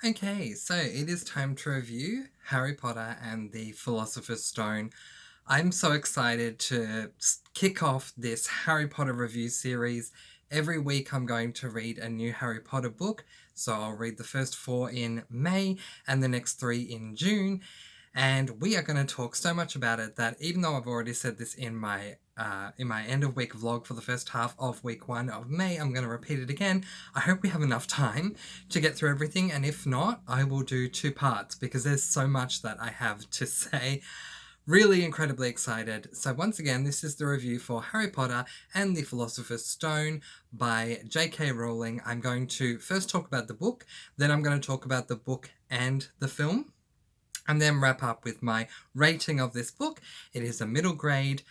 Okay, so it is time to review Harry Potter and the Philosopher's Stone. I'm so excited to kick off this Harry Potter review series. Every week I'm going to read a new Harry Potter book. So I'll read the first 4 in May and the next 3 in June. And we are going to talk so much about it that even though I've already said this in my end of week vlog for the first half of week 1 of May, I'm going to repeat it again. I hope we have enough time to get through everything, and if not, I will do 2 parts because there's so much that I have to say. Really incredibly excited. So once again, this is the review for Harry Potter and the Philosopher's Stone by J.K. Rowling. I'm going to first talk about the book, then I'm going to talk about the book and the film, and then wrap up with my rating of this book. It is a middle grade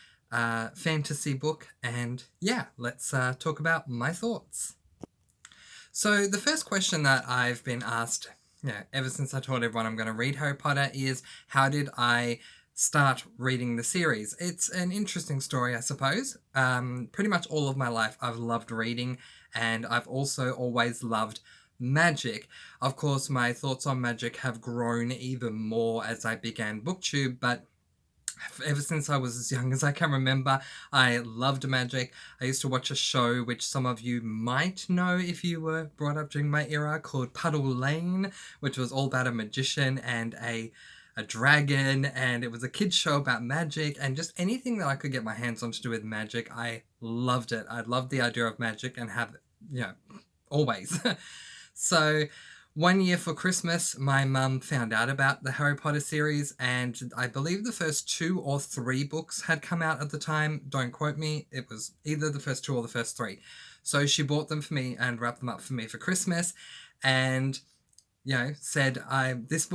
fantasy book, and yeah, let's talk about my thoughts. So the first question that I've been asked ever since I told everyone I'm going to read Harry Potter is, how did I start reading the series? It's an interesting story, I suppose. Pretty much all of my life I've loved reading, and I've also always loved magic. Of course, my thoughts on magic have grown even more as I began BookTube, but ever since I was as young as I can remember, I loved magic. I used to watch a show which some of you might know if you were brought up during my era, called Puddle Lane, which was all about a magician and a dragon, and it was a kid's show about magic, and just anything that I could get my hands on to do with magic, I loved it. I loved the idea of magic and have, always. So one year for Christmas, my mum found out about the Harry Potter series, and I believe the first 2 or 3 books had come out at the time. Don't quote me. It was either the first 2 or the first 3. So she bought them for me and wrapped them up for me for Christmas, and said, this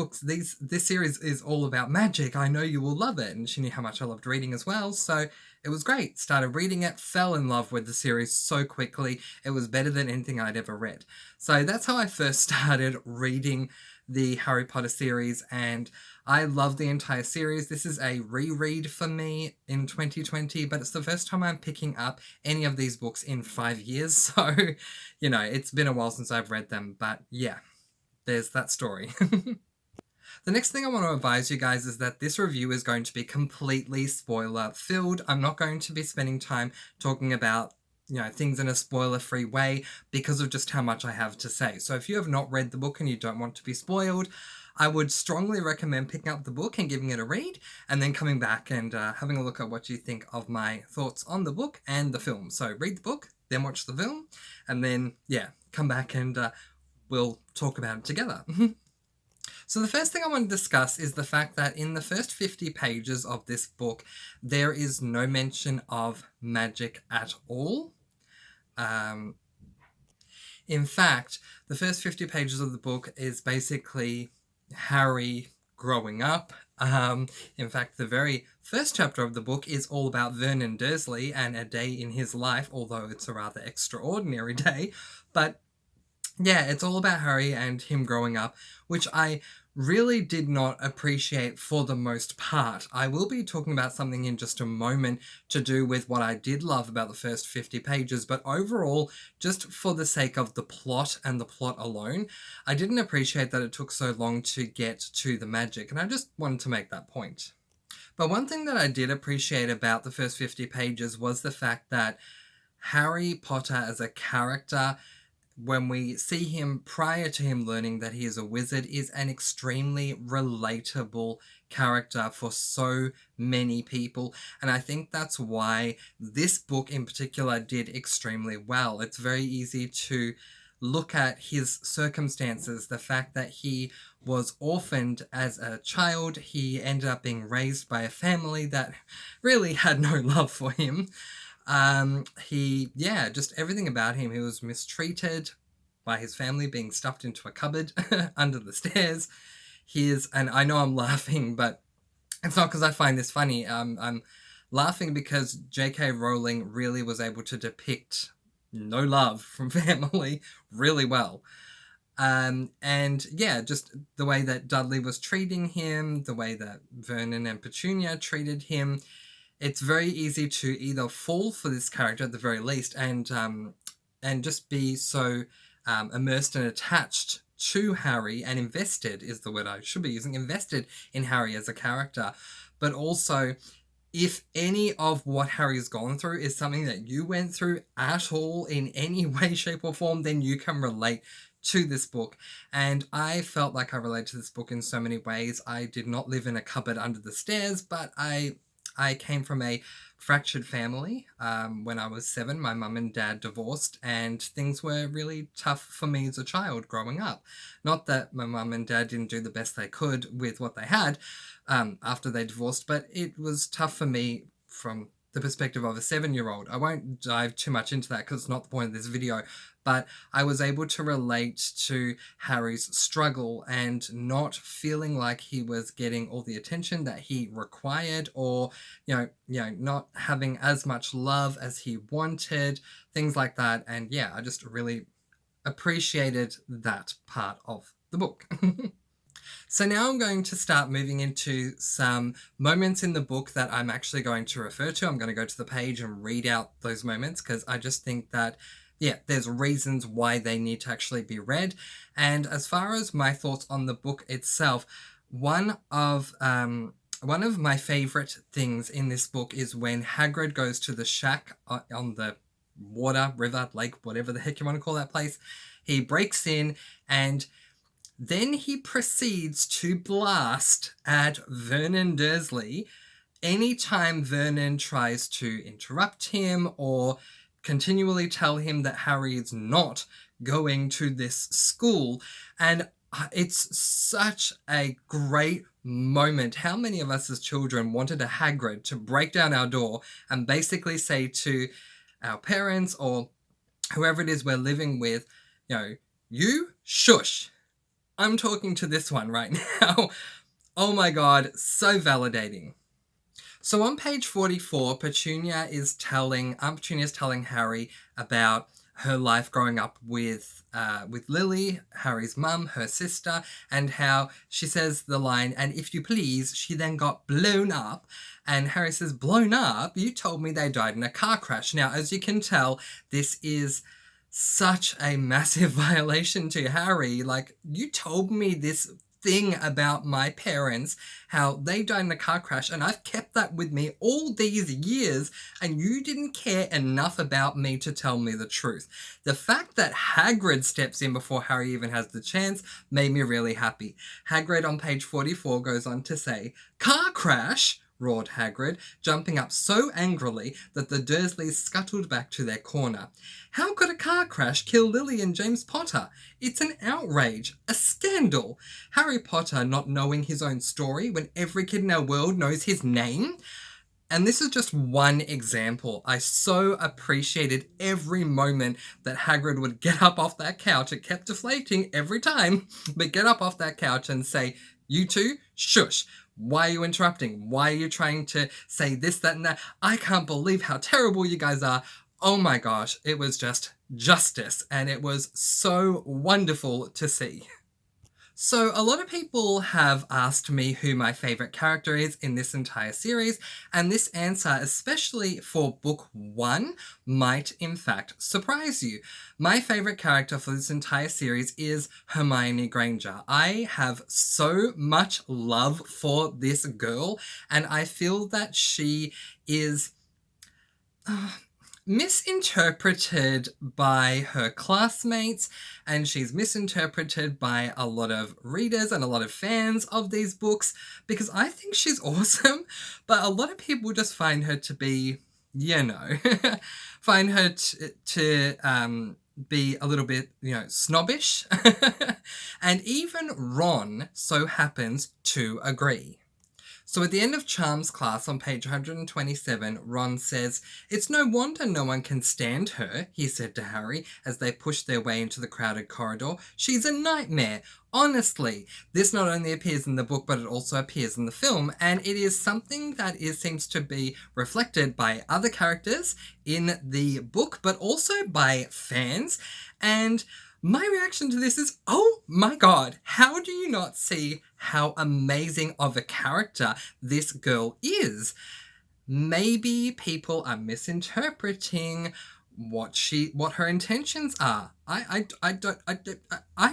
series is all about magic. I know you will love it. And she knew how much I loved reading as well. So it was great. Started reading it, fell in love with the series so quickly. It was better than anything I'd ever read. So that's how I first started reading the Harry Potter series, and I love the entire series. This is a reread for me in 2020, but it's the first time I'm picking up any of these books in 5 years. So, it's been a while since I've read them, but yeah. There's that story. The next thing I want to advise you guys is that this review is going to be completely spoiler filled. I'm not going to be spending time talking about things in a spoiler-free way because of just how much I have to say. So if you have not read the book and you don't want to be spoiled, I would strongly recommend picking up the book and giving it a read, and then coming back and having a look at what you think of my thoughts on the book and the film. So read the book, then watch the film, and then, come back and we'll talk about it together. So the first thing I want to discuss is the fact that in the first 50 pages of this book, there is no mention of magic at all. In fact, the first 50 pages of the book is basically Harry growing up. In fact, the very first chapter of the book is all about Vernon Dursley and a day in his life, although it's a rather extraordinary day. But yeah, it's all about Harry and him growing up, which I really did not appreciate for the most part. I will be talking about something in just a moment to do with what I did love about the first 50 pages, but overall, just for the sake of the plot and the plot alone, I didn't appreciate that it took so long to get to the magic, and I just wanted to make that point. But one thing that I did appreciate about the first 50 pages was the fact that Harry Potter as a character, when we see him prior to him learning that he is a wizard, is an extremely relatable character for so many people. And I think that's why this book in particular did extremely well. It's very easy to look at his circumstances, the fact that he was orphaned as a child, he ended up being raised by a family that really had no love for him. Just everything about him. He was mistreated by his family, being stuffed into a cupboard under the stairs. And I know I'm laughing, but it's not because I find this funny. I'm laughing because J.K. Rowling really was able to depict no love from family really well. Just the way that Dudley was treating him, the way that Vernon and Petunia treated him, it's very easy to either fall for this character at the very least and just be so immersed and attached to Harry and invested is the word I should be using, invested in Harry as a character. But also, if any of what Harry's gone through is something that you went through at all in any way, shape, or form, then you can relate to this book. And I felt like I related to this book in so many ways. I did not live in a cupboard under the stairs, but I came from a fractured family. When I was 7, my mum and dad divorced, and things were really tough for me as a child growing up. Not that my mum and dad didn't do the best they could with what they had after they divorced, but it was tough for me from the perspective of a 7-year-old. I won't dive too much into that because it's not the point of this video, but I was able to relate to Harry's struggle and not feeling like he was getting all the attention that he required, or not having as much love as he wanted, things like that. And yeah, I just really appreciated that part of the book. So now I'm going to start moving into some moments in the book that I'm actually going to refer to. I'm going to go to the page and read out those moments because I just think that, yeah, there's reasons why they need to actually be read. And as far as my thoughts on the book itself, one of my favorite things in this book is when Hagrid goes to the shack on the water, river, lake, whatever the heck you want to call that place. He breaks in and then he proceeds to blast at Vernon Dursley anytime Vernon tries to interrupt him or continually tell him that Harry is not going to this school. And it's such a great moment. How many of us as children wanted a Hagrid to break down our door and basically say to our parents or whoever it is we're living with, you shush. I'm talking to this one right now. Oh my god, so validating. So on page 44, Petunia is telling Harry about her life growing up with Lily, Harry's mum, her sister, and how she says the line, "And if you please, she then got blown up." And Harry says, "Blown up? You told me they died in a car crash." Now, as you can tell, this is such a massive violation to Harry. Like, you told me this thing about my parents, how they died in a car crash, and I've kept that with me all these years, and you didn't care enough about me to tell me the truth. The fact that Hagrid steps in before Harry even has the chance made me really happy. Hagrid on page 44 goes on to say, "Car crash?" roared Hagrid, jumping up so angrily that the Dursleys scuttled back to their corner. "How could a car crash kill Lily and James Potter? It's an outrage, a scandal. Harry Potter not knowing his own story when every kid in our world knows his name?" And this is just one example. I so appreciated every moment that Hagrid would get up off that couch. It kept deflating every time, but get up off that couch and say, "You two, shush. Why are you interrupting? Why are you trying to say this, that, and that? I can't believe how terrible you guys are." Oh my gosh, it was just justice, and it was so wonderful to see. So a lot of people have asked me who my favourite character is in this entire series, and this answer, especially for book 1, might in fact surprise you. My favourite character for this entire series is Hermione Granger. I have so much love for this girl, and I feel that she is misinterpreted by her classmates, and she's misinterpreted by a lot of readers and a lot of fans of these books, because I think she's awesome, but a lot of people just find her to be, find her to be a little bit, snobbish. And even Ron so happens to agree. So at the end of Charms class on page 127, Ron says, "It's no wonder no one can stand her," he said to Harry as they pushed their way into the crowded corridor. "She's a nightmare. Honestly." This not only appears in the book, but it also appears in the film, and it is something that seems to be reflected by other characters in the book, but also by fans. And my reaction to this is, oh my god, how do you not see how amazing of a character this girl is? Maybe people are misinterpreting what her intentions are. I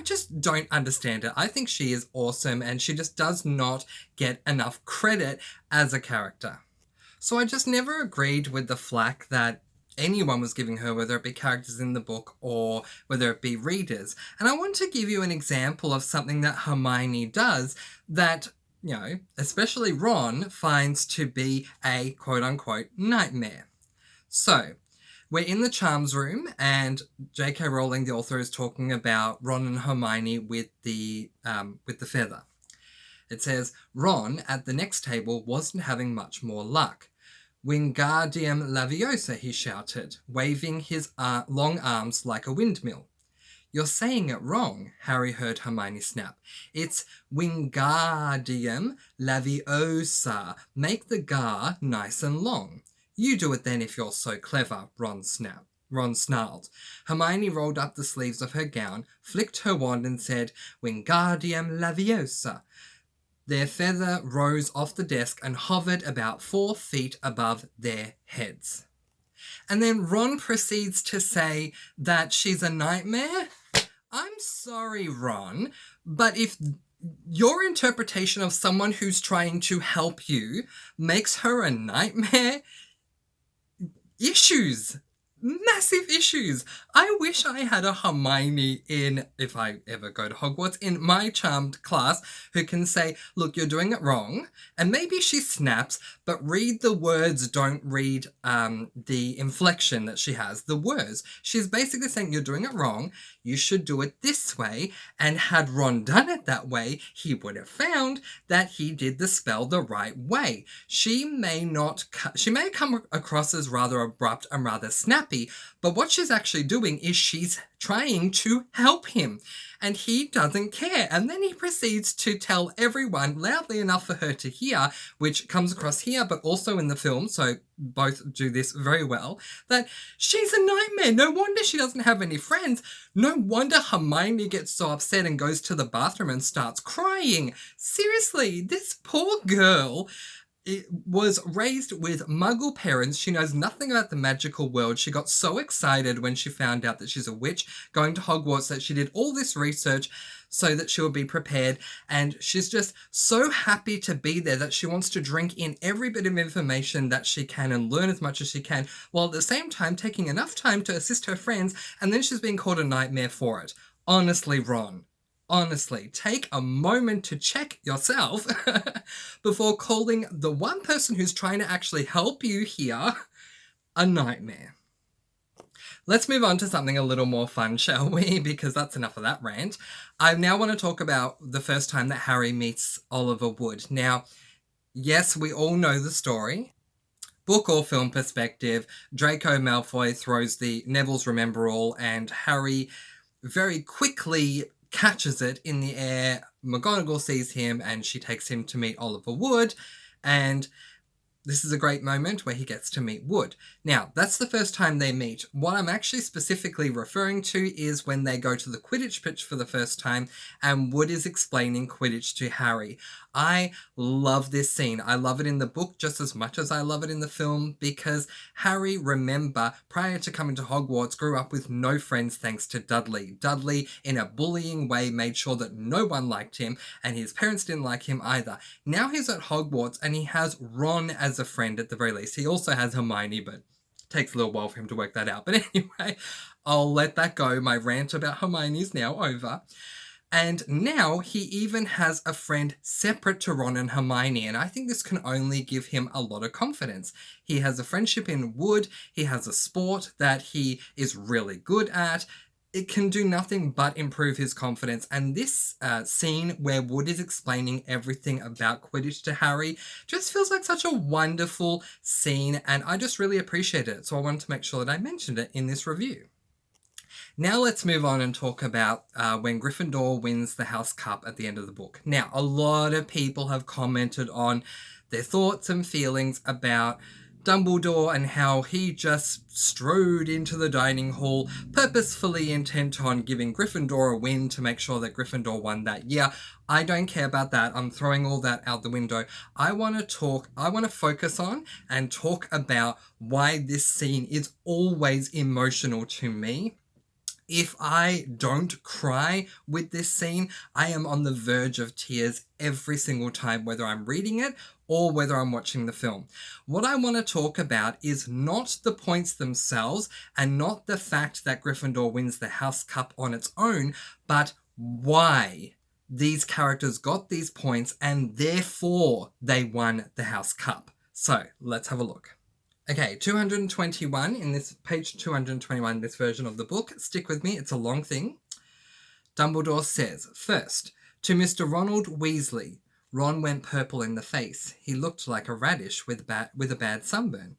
just don't understand it. I think she is awesome, and she just does not get enough credit as a character. So I just never agreed with the flack that anyone was giving her, whether it be characters in the book or whether it be readers. And I want to give you an example of something that Hermione does that, especially Ron finds to be a quote-unquote nightmare. So, we're in the charms room, and J.K. Rowling, the author, is talking about Ron and Hermione with the feather. It says, Ron, at the next table, wasn't having much more luck. Wingardium Leviosa, he shouted, waving his long arms like a windmill. You're saying it wrong, Harry heard Hermione snap. It's Wingardium Leviosa. Make the gar nice and long. You do it then if you're so clever, Ron snarled. Hermione rolled up the sleeves of her gown, flicked her wand and said, Wingardium Leviosa. Their feather rose off the desk and hovered about 4 feet above their heads. And then Ron proceeds to say that she's a nightmare. I'm sorry, Ron, but if your interpretation of someone who's trying to help you makes her a nightmare, issues. Massive issues. I wish I had a Hermione if I ever go to Hogwarts, in my charmed class who can say, look, you're doing it wrong. And maybe she snaps, but read the words, don't read the inflection that she has. The words. She's basically saying you're doing it wrong. You should do it this way. And had Ron done it that way, he would have found that he did the spell the right way. She may come across as rather abrupt and rather snappy, but what she's actually doing is she's trying to help him, and he doesn't care. And then he proceeds to tell everyone loudly enough for her to hear, which comes across here but also in the film, so both do this very well, that she's a nightmare. No wonder she doesn't have any friends. No wonder Hermione gets so upset and goes to the bathroom and starts crying. Seriously, this poor girl was raised with Muggle parents. She knows nothing about the magical world. She got so excited when she found out that she's a witch going to Hogwarts that she did all this research so that she would be prepared. And she's just so happy to be there that she wants to drink in every bit of information that she can and learn as much as she can, while at the same time taking enough time to assist her friends, and then she's being called a nightmare for it. Honestly, Ron. Honestly, take a moment to check yourself before calling the one person who's trying to actually help you here a nightmare. Let's move on to something a little more fun, shall we? Because that's enough of that rant. I now want to talk about the first time that Harry meets Oliver Wood. Now, yes, we all know the story. Book or film perspective, Draco Malfoy throws the Neville's Remember All, and Harry very quickly catches it in the air. McGonagall sees him and she takes him to meet Oliver Wood, and this is a great moment where he gets to meet Wood. Now, that's the first time they meet. What I'm actually specifically referring to is when they go to the Quidditch pitch for the first time and Wood is explaining Quidditch to Harry. I love this scene. I love it in the book just as much as I love it in the film, because Harry, remember, prior to coming to Hogwarts, grew up with no friends thanks to Dudley. Dudley, in a bullying way, made sure that no one liked him, and his parents didn't like him either. Now he's at Hogwarts and he has Ron as a friend at the very least. He also has Hermione, but takes a little while for him to work that out. But anyway, I'll let that go. My rant about Hermione is now over. And now he even has a friend separate to Ron and Hermione, and I think this can only give him a lot of confidence. He has a friendship in Wood, he has a sport that he is really good at. It can do nothing but improve his confidence, and this scene where Wood is explaining everything about Quidditch to Harry just feels like such a wonderful scene, and I just really appreciate it, so I wanted to make sure that I mentioned it in this review. Now let's move on and talk about when Gryffindor wins the House Cup at the end of the book. Now, a lot of people have commented on their thoughts and feelings about Dumbledore and how he just strode into the dining hall, purposefully intent on giving Gryffindor a win to make sure that Gryffindor won that year. I don't care about that. I'm throwing all that out the window. I want to focus on and talk about why this scene is always emotional to me. If I don't cry with this scene, I am on the verge of tears every single time, whether I'm reading it or whether I'm watching the film. What I want to talk about is not the points themselves and not the fact that Gryffindor wins the House Cup on its own, but why these characters got these points and therefore they won the House Cup. So let's have a look. Okay, 221 in this page 221, this version of the book. Stick with me, it's a long thing. Dumbledore says, first, to Mr. Ronald Weasley, Ron went purple in the face. He looked like a radish with a bad sunburn.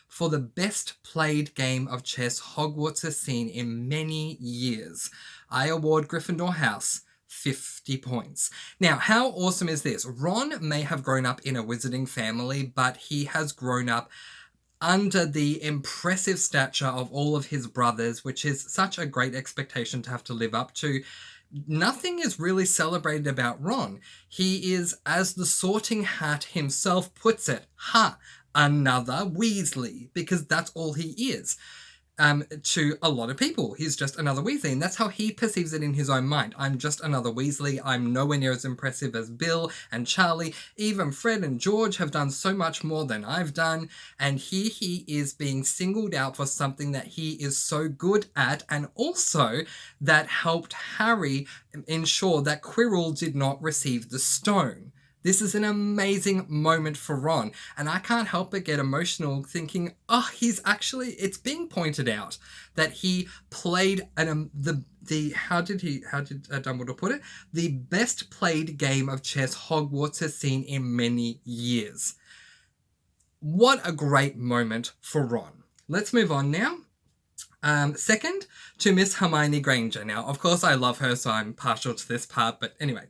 For the best played game of chess Hogwarts has seen in many years, I award Gryffindor House 50 points. Now, how awesome is this? Ron may have grown up in a wizarding family, but he has grown up under the impressive stature of all of his brothers, which is such a great expectation to have to live up to. Nothing is really celebrated about Ron. He is, as the Sorting Hat himself puts it, another Weasley, because that's all he is. To a lot of people, he's just another Weasley, and that's how he perceives it in his own mind. I'm just another Weasley. I'm nowhere near as impressive as Bill and Charlie. Even Fred and George have done so much more than I've done, and here he is being singled out for something that he is so good at, and also that helped Harry ensure that Quirrell did not receive the stone. This is an amazing moment for Ron, and I can't help but get emotional thinking, it's being pointed out that he played how did Dumbledore put it? The best played game of chess Hogwarts has seen in many years. What a great moment for Ron. Let's move on now. Second, to Miss Hermione Granger. Now, of course, I love her, so I'm partial to this part, but anyway.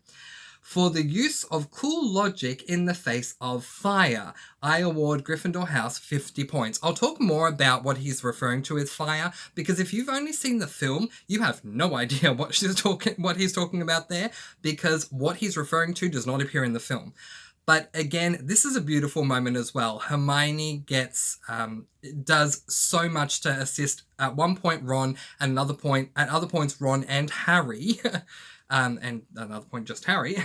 For the use of cool logic in the face of fire, I award Gryffindor House 50 points. I'll talk more about what he's referring to as fire, because if you've only seen the film, you have no idea what he's talking about there, because what he's referring to does not appear in the film. But again, this is a beautiful moment as well. Hermione does so much to assist at one point Ron, at other points Ron and Harry, and another point just Harry,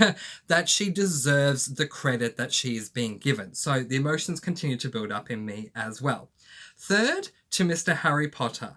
that she deserves the credit that she is being given. So the emotions continue to build up in me as well. Third, to Mr. Harry Potter.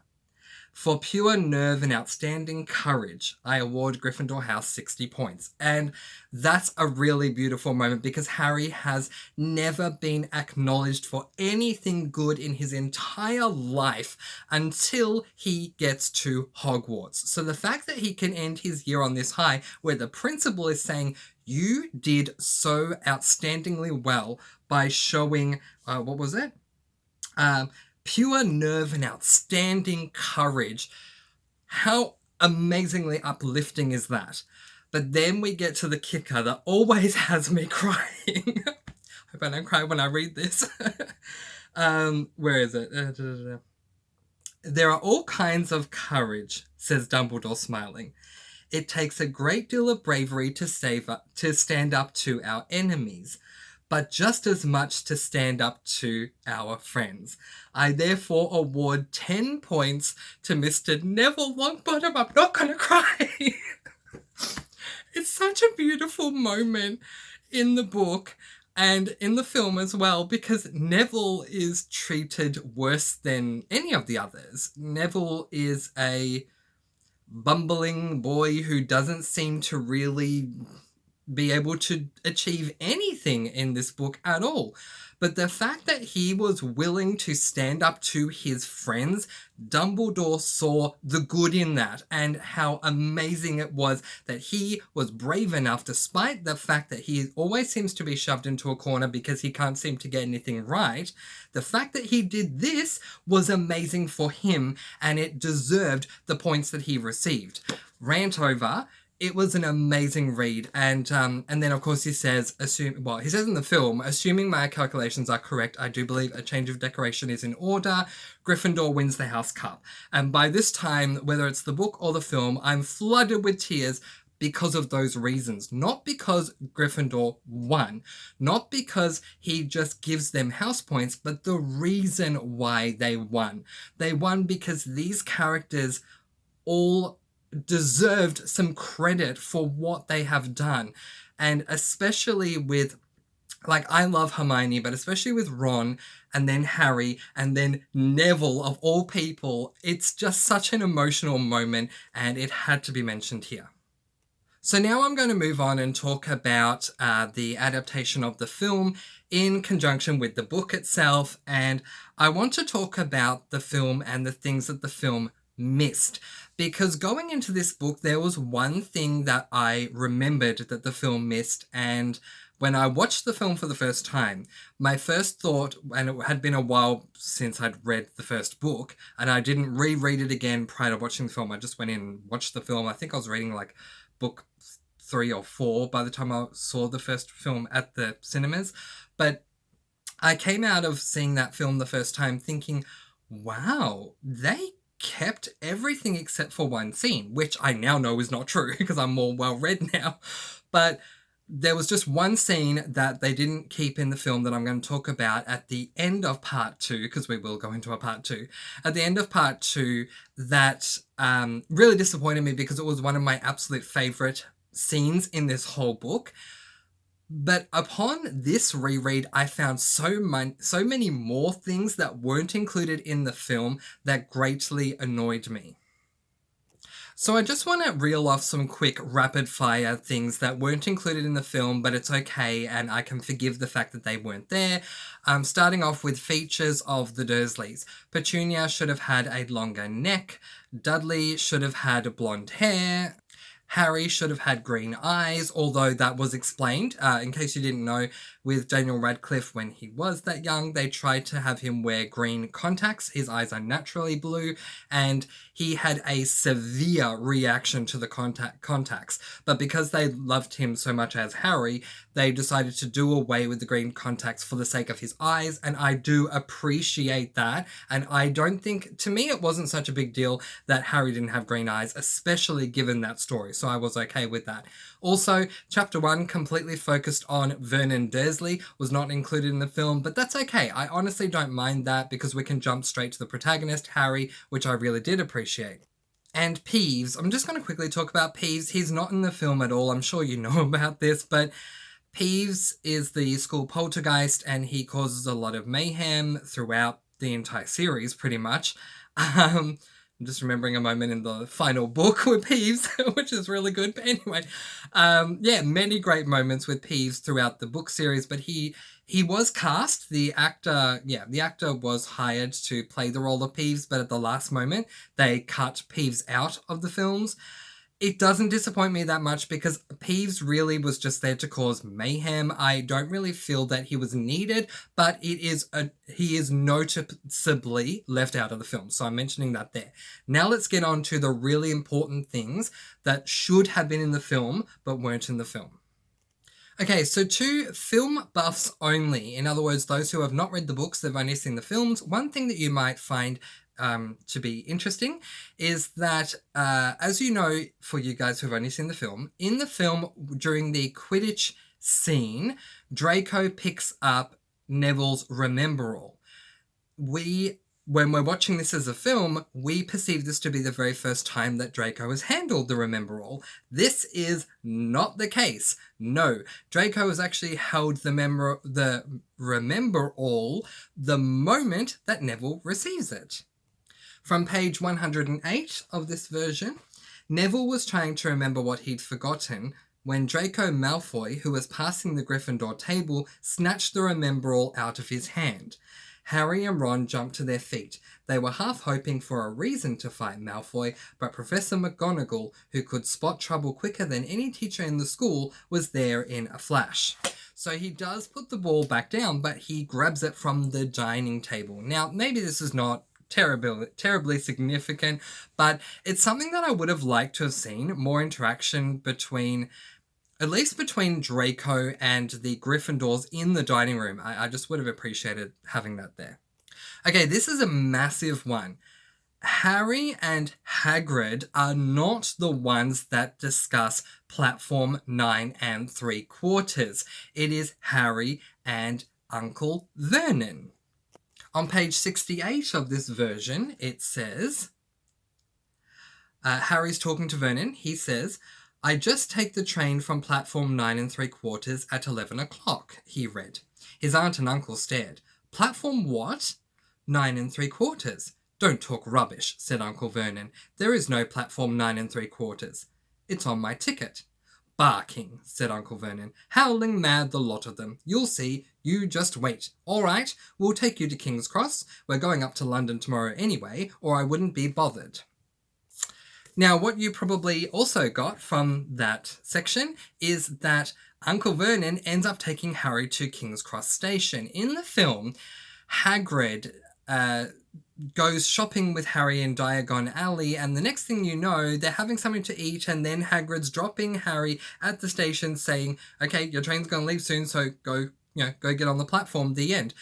For pure nerve and outstanding courage, I award Gryffindor House 60 points. And that's a really beautiful moment because Harry has never been acknowledged for anything good in his entire life until he gets to Hogwarts. So the fact that he can end his year on this high where the principal is saying, you did so outstandingly well by showing, pure nerve and outstanding courage. How amazingly uplifting is that? But then we get to the kicker that always has me crying. Hope I don't cry when I read this. Where is it? There are all kinds of courage, says Dumbledore smiling. It takes a great deal of bravery to stand up to our enemies, but just as much to stand up to our friends. I therefore award 10 points to Mr. Neville Longbottom. I'm not going to cry. It's such a beautiful moment in the book and in the film as well, because Neville is treated worse than any of the others. Neville is a bumbling boy who doesn't seem to really be able to achieve anything in this book at all. But the fact that he was willing to stand up to his friends, Dumbledore saw the good in that and how amazing it was that he was brave enough, despite the fact that he always seems to be shoved into a corner because he can't seem to get anything right. The fact that he did this was amazing for him and it deserved the points that he received. Rant over. It was an amazing read, and then of course he says, he says in the film, assuming my calculations are correct, I do believe a change of decoration is in order. Gryffindor wins the House Cup, and by this time, whether it's the book or the film, I'm flooded with tears because of those reasons. Not because Gryffindor won, not because he just gives them house points, but the reason why they won. They won because these characters all deserved some credit for what they have done. And especially with, like, I love Hermione, but especially with Ron and then Harry and then Neville, of all people, it's just such an emotional moment, and it had to be mentioned here. So now I'm going to move on and talk about the adaptation of the film in conjunction with the book itself. And I want to talk about the film and the things that the film missed. Because going into this book, there was one thing that I remembered that the film missed. And when I watched the film for the first time, my first thought, and it had been a while since I'd read the first book, and I didn't reread it again prior to watching the film. I just went in and watched the film. I think I was reading like book 3 or 4 by the time I saw the first film at the cinemas. But I came out of seeing that film the first time thinking, wow, they kept everything except for one scene, which I now know is not true because I'm more well-read now. But there was just one scene that they didn't keep in the film that I'm going to talk about at the end of part 2, because we will go into a part 2. At the end of part 2, that really disappointed me because it was one of my absolute favourite scenes in this whole book. But upon this reread, I found so many more things that weren't included in the film that greatly annoyed me. So I just want to reel off some quick rapid fire things that weren't included in the film, but it's okay and I can forgive the fact that they weren't there. Starting off with features of the Dursleys. Petunia should have had a longer neck. Dudley should have had blonde hair. Harry should have had green eyes, although that was explained. In case you didn't know, with Daniel Radcliffe, when he was that young, they tried to have him wear green contacts. His eyes are naturally blue, and he had a severe reaction to the contacts. But because they loved him so much as Harry, they decided to do away with the green contacts for the sake of his eyes, and I do appreciate that. And I don't think, to me, it wasn't such a big deal that Harry didn't have green eyes, especially given that story. So I was okay with that. Also, Chapter 1 completely focused on Vernon Dursley, was not included in the film, but that's okay. I honestly don't mind that because we can jump straight to the protagonist, Harry, which I really did appreciate. And Peeves, I'm just going to quickly talk about Peeves. He's not in the film at all. I'm sure you know about this, but Peeves is the school poltergeist and he causes a lot of mayhem throughout the entire series, pretty much. I'm just remembering a moment in the final book with Peeves, which is really good. But anyway, many great moments with Peeves throughout the book series. But he was cast. The actor was hired to play the role of Peeves, but at the last moment, they cut Peeves out of the films. It doesn't disappoint me that much because Peeves really was just there to cause mayhem. I don't really feel that he was needed, but he is noticeably left out of the film. So I'm mentioning that there. Now let's get on to the really important things that should have been in the film but weren't in the film. Okay, so to film buffs only, in other words, those who have not read the books, they've only seen the films, one thing that you might find to be interesting is that, as you know, for you guys who have only seen the film, in the film, during the Quidditch scene, Draco picks up Neville's Remember-All. When we're watching this as a film, we perceive this to be the very first time that Draco has handled the Remember-All. This is not the case. No, Draco has actually held the Remember-All the moment that Neville receives it. From page 108 of this version, Neville was trying to remember what he'd forgotten when Draco Malfoy, who was passing the Gryffindor table, snatched the Remember-All out of his hand. Harry and Ron jumped to their feet. They were half hoping for a reason to fight Malfoy, but Professor McGonagall, who could spot trouble quicker than any teacher in the school, was there in a flash. So he does put the ball back down, but he grabs it from the dining table. Now, maybe this is not terribly significant, but it's something that I would have liked to have seen more interaction between, at least between Draco and the Gryffindors in the dining room. I just would have appreciated having that there. Okay, this is a massive one. Harry and Hagrid are not the ones that discuss platform 9 3/4. It is Harry and Uncle Vernon. On page 68 of this version, it says, Harry's talking to Vernon. He says, "I just take the train from platform 9 3/4 at 11 o'clock, he read. His aunt and uncle stared. Platform what? 9 3/4. Don't talk rubbish, said Uncle Vernon. There is no platform 9 3/4. It's on my ticket. Barking, said Uncle Vernon. Howling mad, the lot of them. You'll see. You just wait. All right, we'll take you to King's Cross. We're going up to London tomorrow anyway, or I wouldn't be bothered." Now, what you probably also got from that section is that Uncle Vernon ends up taking Harry to King's Cross Station. In the film, Hagrid goes shopping with Harry in Diagon Alley, and the next thing you know, they're having something to eat, and then Hagrid's dropping Harry at the station saying, "Okay, your train's going to leave soon, so go get on the platform," the end.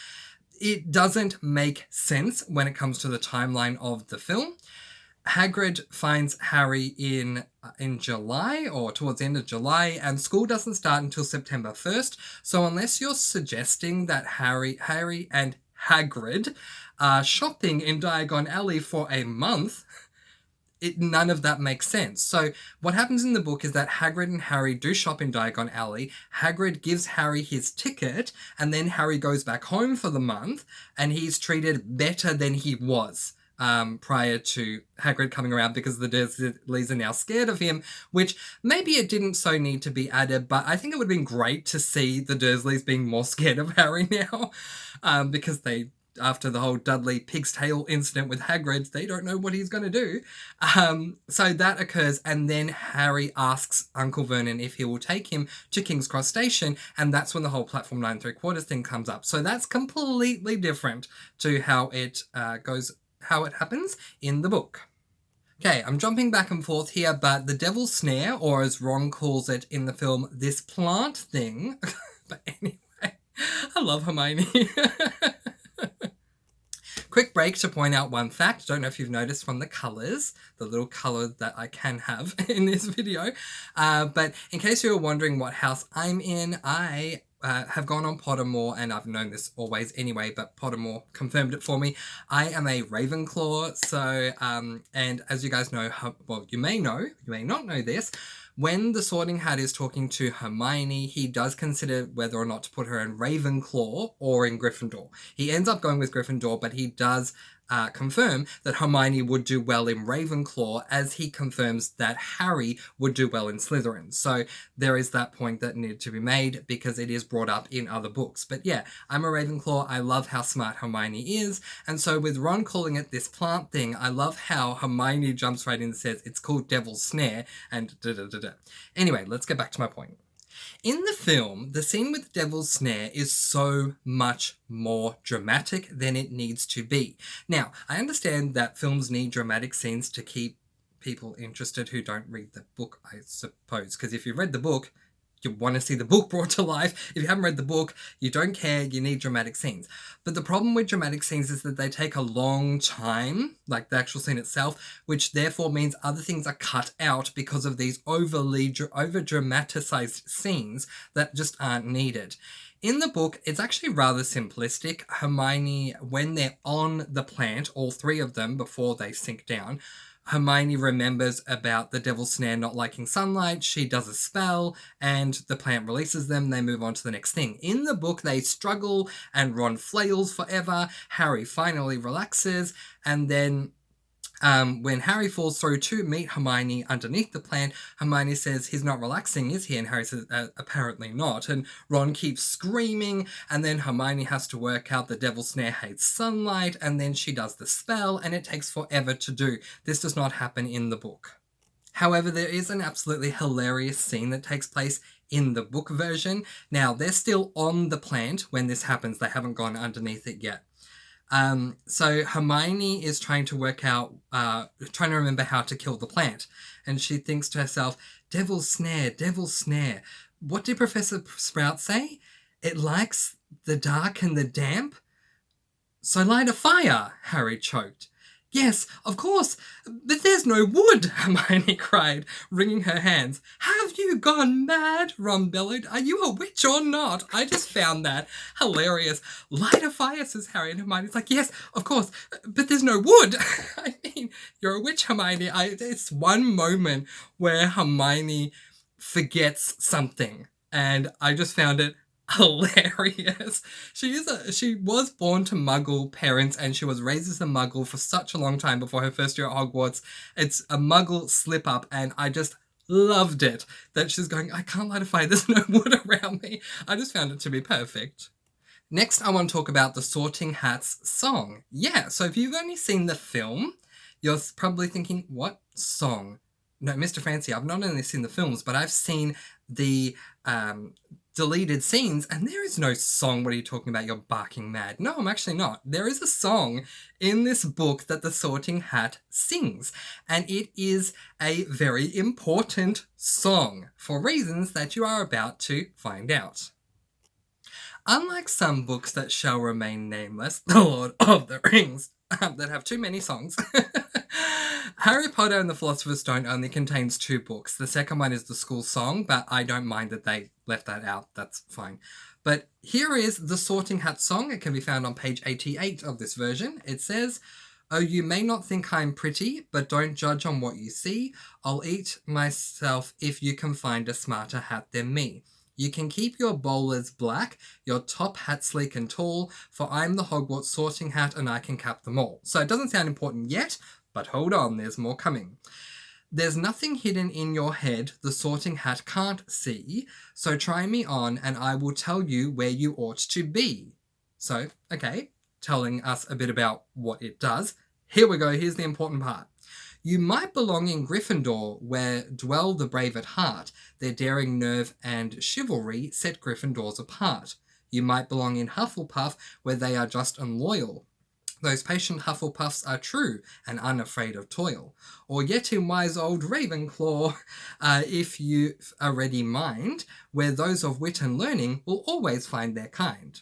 It doesn't make sense when it comes to the timeline of the film. Hagrid finds Harry in July, or towards the end of July, and school doesn't start until September 1st, so unless you're suggesting that Harry and Hagrid are shopping in Diagon Alley for a month, none of that makes sense. So what happens in the book is that Hagrid and Harry do shop in Diagon Alley. Hagrid gives Harry his ticket, and then Harry goes back home for the month, and he's treated better than he was prior to Hagrid coming around, because the Dursleys are now scared of him, which maybe it didn't so need to be added, but I think it would have been great to see the Dursleys being more scared of Harry now, because after the whole Dudley Pig's Tail incident with Hagrid, they don't know what he's going to do. So that occurs, and then Harry asks Uncle Vernon if he will take him to King's Cross Station, and that's when the whole platform 9 3/4 thing comes up. So that's completely different to how it happens in the book. Okay, I'm jumping back and forth here, but the Devil's Snare, or as Ron calls it in the film, this plant thing. But anyway, I love Hermione. Quick break to point out one fact. Don't know if you've noticed from the colours, the little colour that I can have in this video. But in case you were wondering what house I'm in, I have gone on Pottermore, and I've known this always anyway, but Pottermore confirmed it for me. I am a Ravenclaw, so, and as you guys know, well, you may not know this, when the Sorting Hat is talking to Hermione, he does consider whether or not to put her in Ravenclaw or in Gryffindor. He ends up going with Gryffindor, but he does confirm that Hermione would do well in Ravenclaw, as he confirms that Harry would do well in Slytherin. So there is that point that needed to be made, because it is brought up in other books. But yeah, I'm a Ravenclaw. I love how smart Hermione is. And so with Ron calling it this plant thing, I love how Hermione jumps right in and says it's called Devil's Snare and da-da-da-da. Anyway, let's get back to my point. In the film, the scene with Devil's Snare is so much more dramatic than it needs to be. Now, I understand that films need dramatic scenes to keep people interested who don't read the book, I suppose. Because if you read the book, you want to see the book brought to life. If you haven't read the book, you don't care, you need dramatic scenes. But the problem with dramatic scenes is that they take a long time, like the actual scene itself, which therefore means other things are cut out because of these over-dramatized scenes that just aren't needed. In the book, it's actually rather simplistic. Hermione, when they're on the plant, all three of them, before they sink down, Hermione remembers about the Devil's Snare not liking sunlight. She does a spell, and the plant releases them. They move on to the next thing. In the book, they struggle, and Ron flails forever. Harry finally relaxes, and then when Harry falls through to meet Hermione underneath the plant, Hermione says, "He's not relaxing, is he?" And Harry says, "Apparently not." And Ron keeps screaming, and then Hermione has to work out the Devil's Snare hates sunlight, and then she does the spell, and it takes forever to do. This does not happen in the book. However, there is an absolutely hilarious scene that takes place in the book version. Now, they're still on the plant when this happens. They haven't gone underneath it yet. So Hermione is trying to work out, trying to remember how to kill the plant. And she thinks to herself, Devil's Snare, Devil's Snare. What did Professor Sprout say? It likes the dark and the damp? So light a fire, Harry choked. Yes, of course, but there's no wood, Hermione cried, wringing her hands. Have you gone mad? Ron bellowed. Are you a witch or not? I just found that hilarious. Light a fire, says Harry, and Hermione's like, yes, of course, but there's no wood. I mean, you're a witch, Hermione. It's one moment where Hermione forgets something, and I just found it hilarious. She was born to Muggle parents, and she was raised as a Muggle for such a long time before her first year at Hogwarts. It's a Muggle slip up, and I just loved it that she's going, I can't light a fire, there's no wood around me. I just found it to be perfect. Next, I want to talk about the Sorting Hats song. Yeah, so if you've only seen the film, you're probably thinking, what song? No, Mr. Francy, I've not only seen the films, but I've seen the deleted scenes, and there is no song. What are you talking about? You're barking mad. No, I'm actually not. There is a song in this book that the Sorting Hat sings, and it is a very important song for reasons that you are about to find out. Unlike some books that shall remain nameless, The Lord of the Rings, that have too many songs, Harry Potter and the Philosopher's Stone only contains 2 books. The second one is the school song, but I don't mind that they left that out. That's fine. But here is the Sorting Hat song. It can be found on page 88 of this version. It says, oh, you may not think I'm pretty, but don't judge on what you see. I'll eat myself if you can find a smarter hat than me. You can keep your bowlers black, your top hat sleek and tall, for I'm the Hogwarts Sorting Hat and I can cap them all. So it doesn't sound important yet, but hold on, there's more coming. There's nothing hidden in your head the Sorting Hat can't see, so try me on and I will tell you where you ought to be. So, okay, telling us a bit about what it does. Here we go, here's the important part. You might belong in Gryffindor, where dwell the brave at heart. Their daring nerve and chivalry set Gryffindors apart. You might belong in Hufflepuff, where they are just and loyal. Those patient Hufflepuffs are true and unafraid of toil. Or yet in wise old Ravenclaw, if you've a ready mind, where those of wit and learning will always find their kind.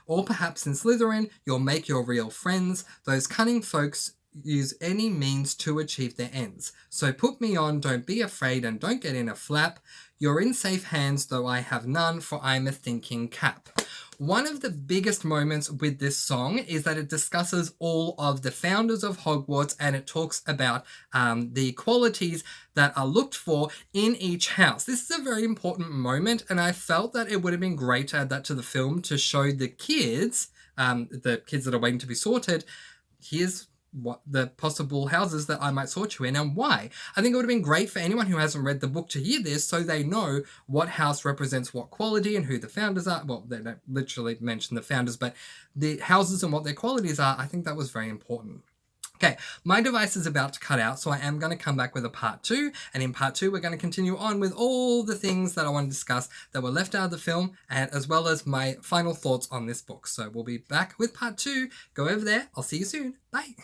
Or perhaps in Slytherin, you'll make your real friends, those cunning folks use any means to achieve their ends. So put me on, don't be afraid, and don't get in a flap. You're in safe hands, though I have none, for I'm a thinking cap. One of the biggest moments with this song is that it discusses all of the founders of Hogwarts, and it talks about the qualities that are looked for in each house. This is a very important moment, and I felt that it would have been great to add that to the film to show the kids that are waiting to be sorted, here's what the possible houses that I might sort you in and why. I think it would have been great for anyone who hasn't read the book to hear this so they know what house represents what quality and who the founders are. Well, they don't literally mention the founders, but the houses and what their qualities are, I think that was very important. Okay, my device is about to cut out, so I am going to come back with a part 2, and in part 2 we're going to continue on with all the things that I want to discuss that were left out of the film, and as well as my final thoughts on this book. So we'll be back with part 2. Go over there. I'll see you soon. Bye.